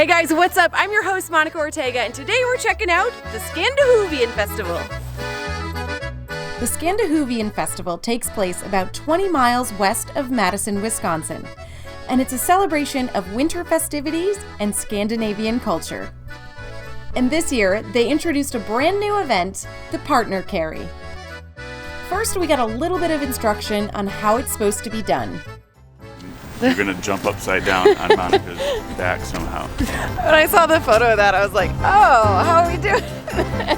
Hey guys, what's up? I'm your host, Monica Ortega, and today we're checking out the Scandihoovian Festival. The Scandihoovian Festival takes place about 20 miles west of Madison, Wisconsin, and it's a celebration of winter festivities and Scandinavian culture. And this year, they introduced a brand new event, the partner carry. First, we got a little bit of instruction on how it's supposed to be done. You're gonna jump upside down on Monica's back somehow. When I saw the photo of that, I was like, oh, how are we doing that?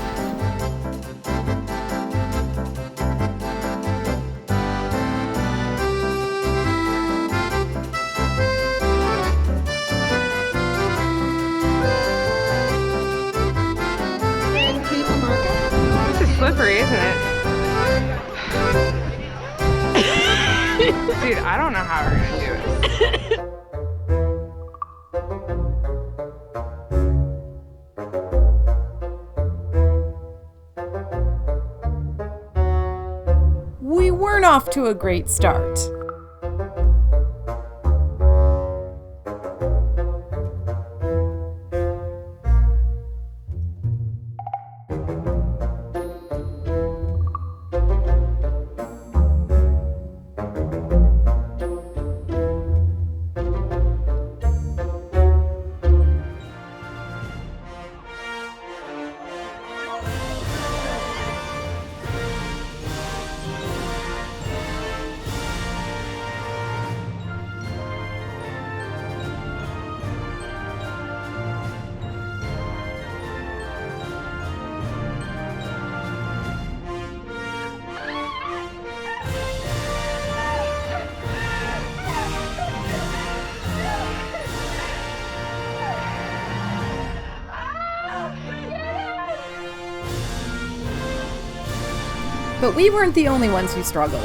This is slippery, isn't it? Dude, I don't know how we're gonna do it. We weren't off to a great start. But we weren't the only ones who struggled.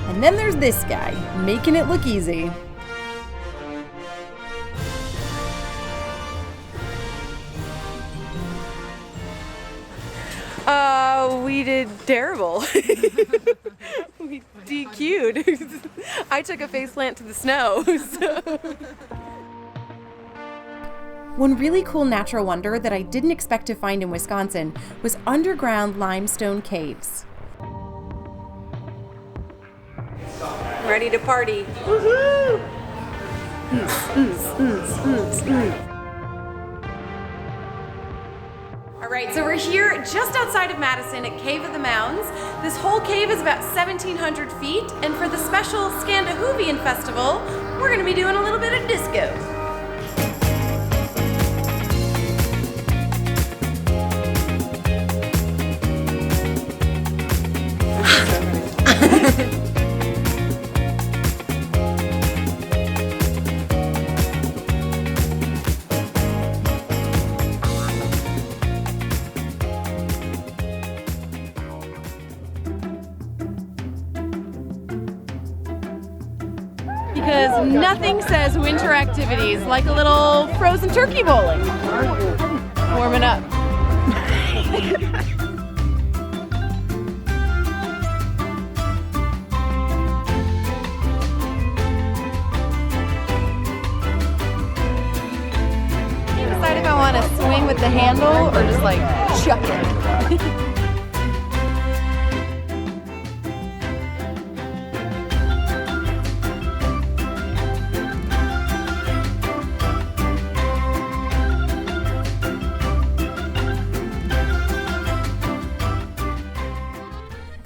And then there's this guy, making it look easy. We did terrible. We DQ'd. I took a face plant to the snow. So. One really cool natural wonder that I didn't expect to find in Wisconsin was underground limestone caves. Ready to party. Woohoo! Alright, so we're here just outside of Madison at Cave of the Mounds. This whole cave is about 1,700 feet, and for the special Scandihoovian Festival, we're going to be doing a little bit of disco. Because nothing says winter activities like a little frozen turkey bowling. Warming up. Can't decide if I want to swing with the handle or just like chuck it.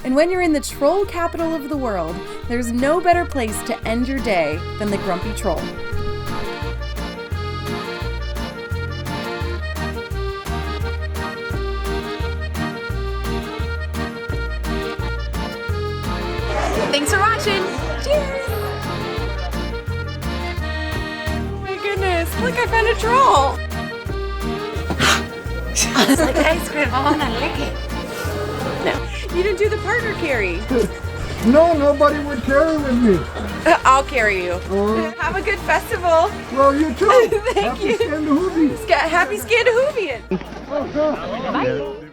And when you're in the troll capital of the world, there's no better place to end your day than the Grumpy Troll. Thanks for watching. Cheers. Oh my goodness, look, I found a troll. It's like ice cream. I want to lick it. No. You didn't do the partner carry. No, nobody would carry with me. I'll carry you. Have a good festival. Well, you too. Thank you. Happy Scandihoovian. Happy Scandihoovian. Bye.